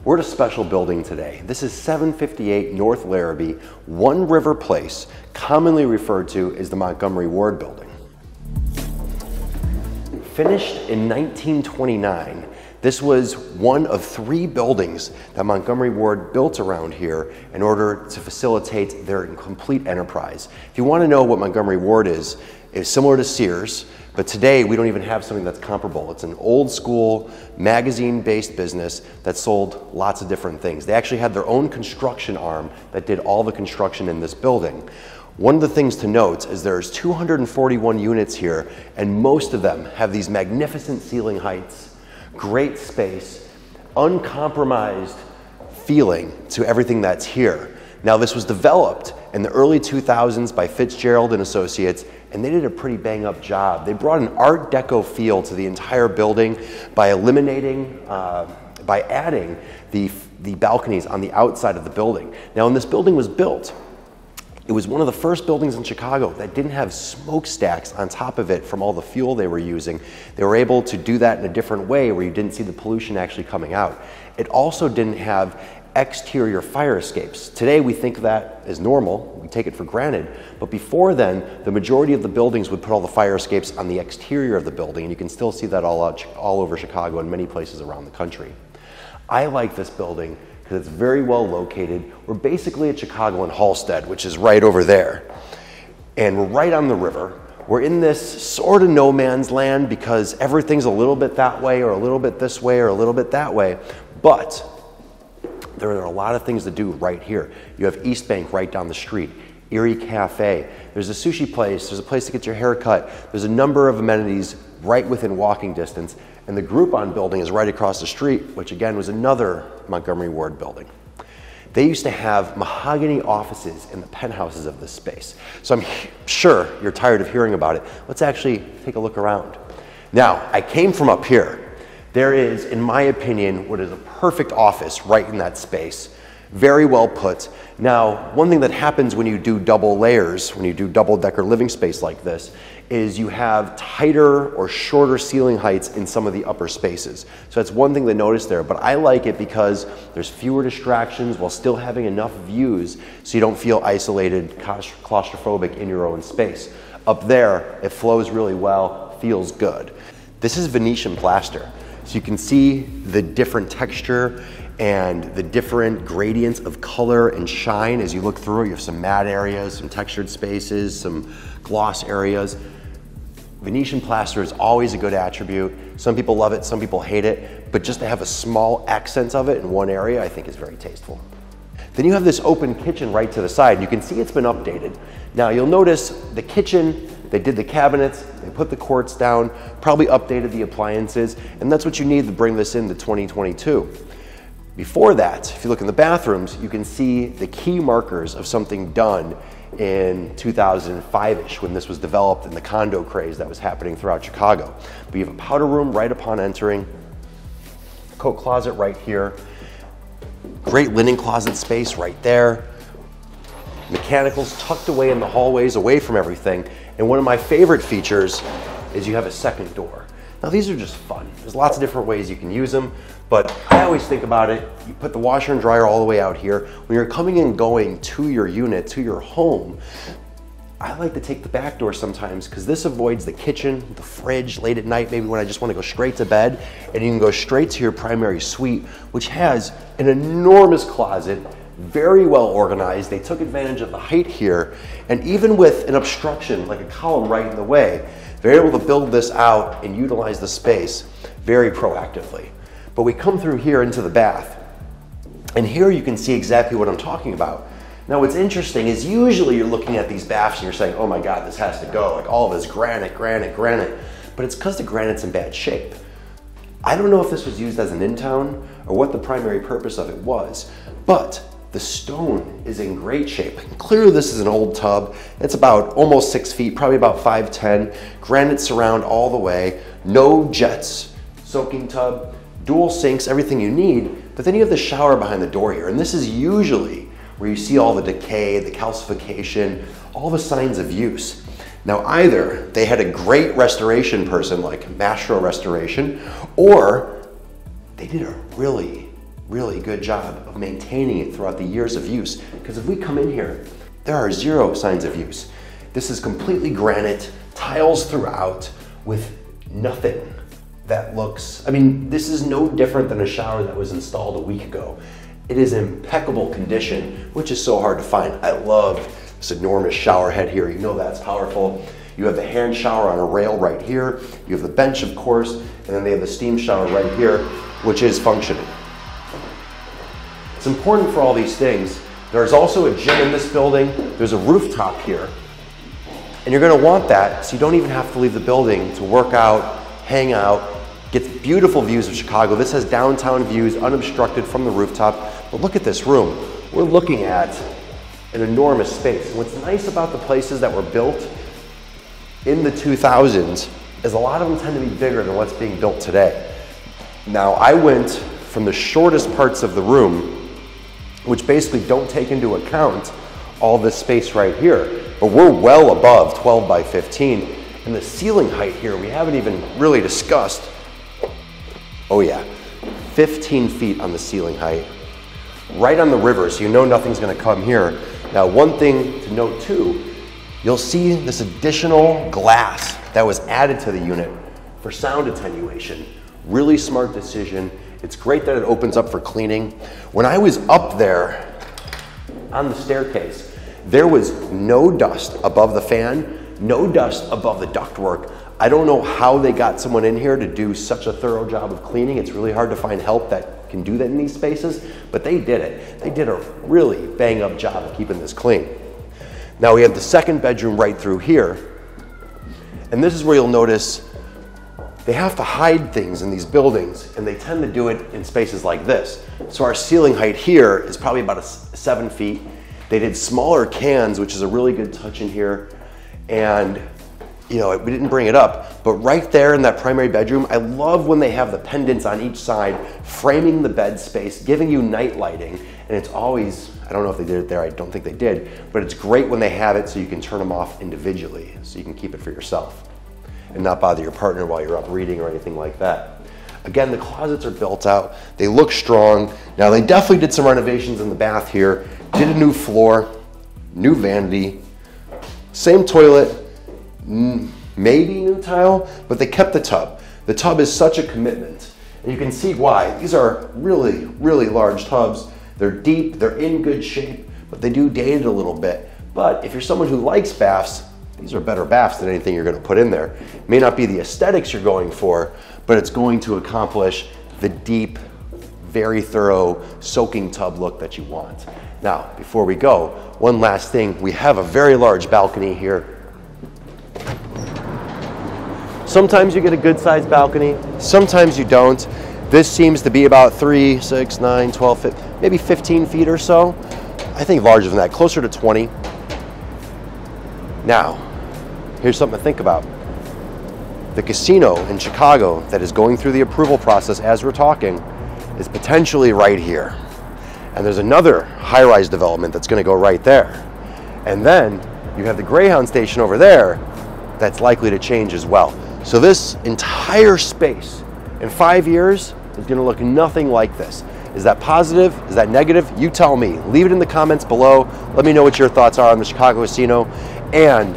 We're at a special building today. This is 758 North Larrabee, One River Place, commonly referred to as the Montgomery Ward Building. Finished in 1929, this was one of 3 buildings that Montgomery Ward built around here in order to facilitate their complete enterprise. If you want to know what Montgomery Ward is similar to Sears, but today we don't even have something that's comparable. It's an old school magazine-based business that sold lots of different things. They actually had their own construction arm that did all the construction in this building. One of the things to note is there's 241 units here, and most of them have these magnificent ceiling heights, great space, uncompromised feeling to everything that's here. Now, this was developed in the early 2000s by Fitzgerald and Associates, and they did a pretty bang-up job. They brought an Art Deco feel to the entire building by by adding the balconies on the outside of the building. Now, when this building was built, it was one of the first buildings in Chicago that didn't have smokestacks on top of it from all the fuel they were using. They were able to do that in a different way where you didn't see the pollution actually coming out. It also didn't have exterior fire escapes. Today we think of that as normal, we take it for granted, but before then the majority of the buildings would put all the fire escapes on the exterior of the building, and you can still see that all over Chicago and many places around the country. I like this building because it's very well located. We're basically at Chicago and Halsted, which is right over there, and we're right on the river. We're in this sort of no man's land because everything's a little bit that way or a little bit this way or a little bit that way, but there are a lot of things to do right here. You have East Bank right down the street, Erie Cafe, there's a sushi place, there's a place to get your hair cut, there's a number of amenities right within walking distance, and the Groupon building is right across the street, which again was another Montgomery Ward building. They used to have mahogany offices in the penthouses of this space. So I'm sure you're tired of hearing about it. Let's actually take a look around. Now, I came from up here. There is, in my opinion, what is a perfect office right in that space. Very well put. Now, one thing that happens when you do double layers, when you do double-decker living space like this, is you have tighter or shorter ceiling heights in some of the upper spaces. So that's one thing to notice there, but I like it because there's fewer distractions while still having enough views so you don't feel isolated, claustrophobic in your own space. Up there, it flows really well, feels good. This is Venetian Plaster. So you can see the different texture and the different gradients of color and shine as you look through. You have some matte areas, some textured spaces, some gloss areas. Venetian plaster is always a good attribute. Some people love it, some people hate it, but just to have a small accent of it in one area I think is very tasteful. Then you have this open kitchen right to the side. You can see it's been updated. Now you'll notice the kitchen, they did the cabinets, they put the quartz down, probably updated the appliances, and that's what you need to bring this into 2022. Before that, if you look in the bathrooms, you can see the key markers of something done in 2005-ish when this was developed in the condo craze that was happening throughout Chicago. But you have a powder room right upon entering, coat closet right here, great linen closet space right there, mechanicals tucked away in the hallways away from everything, and one of my favorite features is you have a second door. Now these are just fun. There's lots of different ways you can use them, but I always think about it, you put the washer and dryer all the way out here. When you're coming and going to your unit, to your home, I like to take the back door sometimes because this avoids the kitchen, the fridge late at night, maybe when I just want to go straight to bed, and you can go straight to your primary suite, which has an enormous closet, very well organized. They took advantage of the height here, and even with an obstruction like a column right in the way, they're able to build this out and utilize the space very proactively. But we come through here into the bath, and here you can see exactly what I'm talking about. Now what's interesting is usually you're looking at these baths and you're saying, oh my God, this has to go. Like all of this granite, granite, granite. But it's because the granite's in bad shape. I don't know if this was used as an in-town or what the primary purpose of it was, but the stone is in great shape. Clearly this is an old tub. It's about almost 6 feet, probably about 5'10". Granite surround all the way, no jets, soaking tub, dual sinks, everything you need. But then you have the shower behind the door here, and this is usually where you see all the decay, the calcification, all the signs of use. Now either they had a great restoration person like Mastro Restoration, or they did a really really good job of maintaining it throughout the years of use. Because if we come in here, there are 0 signs of use. This is completely granite, tiles throughout, with nothing that looks, I mean, this is no different than a shower that was installed a week ago. It is in impeccable condition, which is so hard to find. I love this enormous shower head here. You know that's powerful. You have the hand shower on a rail right here. You have the bench, of course, and then they have the steam shower right here, which is functioning. It's important for all these things. There's also a gym in this building. There's a rooftop here. And you're gonna want that so you don't even have to leave the building to work out, hang out, get beautiful views of Chicago. This has downtown views unobstructed from the rooftop. But look at this room. We're looking at an enormous space. And what's nice about the places that were built in the 2000s is a lot of them tend to be bigger than what's being built today. Now, I went from the shortest parts of the room, which basically don't take into account all this space right here, but we're well above 12 by 15. And the ceiling height here, we haven't even really discussed. Oh yeah, 15 feet on the ceiling height, right on the river, so you know nothing's gonna come here. Now, one thing to note too, you'll see this additional glass that was added to the unit for sound attenuation. Really smart decision. It's great that it opens up for cleaning. When I was up there on the staircase, there was no dust above the fan, no dust above the ductwork. I don't know how they got someone in here to do such a thorough job of cleaning. It's really hard to find help that can do that in these spaces, but they did it. They did a really bang up job of keeping this clean. Now we have the second bedroom right through here, and this is where you'll notice they have to hide things in these buildings, and they tend to do it in spaces like this. So our ceiling height here is probably about 7 feet. They did smaller cans, which is a really good touch in here, and you know, we didn't bring it up, but right there in that primary bedroom, I love when they have the pendants on each side, framing the bed space, giving you night lighting, and it's always, I don't know if they did it there, I don't think they did, but it's great when they have it so you can turn them off individually, so you can keep it for yourself and not bother your partner while you're up reading or anything like that. Again, the closets are built out, they look strong. Now they definitely did some renovations in the bath here, did a new floor, new vanity, same toilet, maybe new tile, but they kept the tub. The tub is such a commitment, and you can see why. These are really, really large tubs. They're deep, they're in good shape, but they do date it a little bit. But if you're someone who likes baths, these are better baths than anything you're gonna put in there. It may not be the aesthetics you're going for, but it's going to accomplish the deep, very thorough soaking tub look that you want. Now, before we go, one last thing. We have a very large balcony here. Sometimes you get a good sized balcony, sometimes you don't. This seems to be about 3, 6, 9, 12, 15, maybe 15 feet or so. I think larger than that, closer to 20. Now, here's something to think about. The casino in Chicago that is going through the approval process as we're talking is potentially right here. And there's another high-rise development that's gonna go right there. And then you have the Greyhound station over there that's likely to change as well. So this entire space in 5 years is gonna look nothing like this. Is that positive? Is that negative? You tell me. Leave it in the comments below. Let me know what your thoughts are on the Chicago Casino and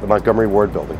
the Montgomery Ward building.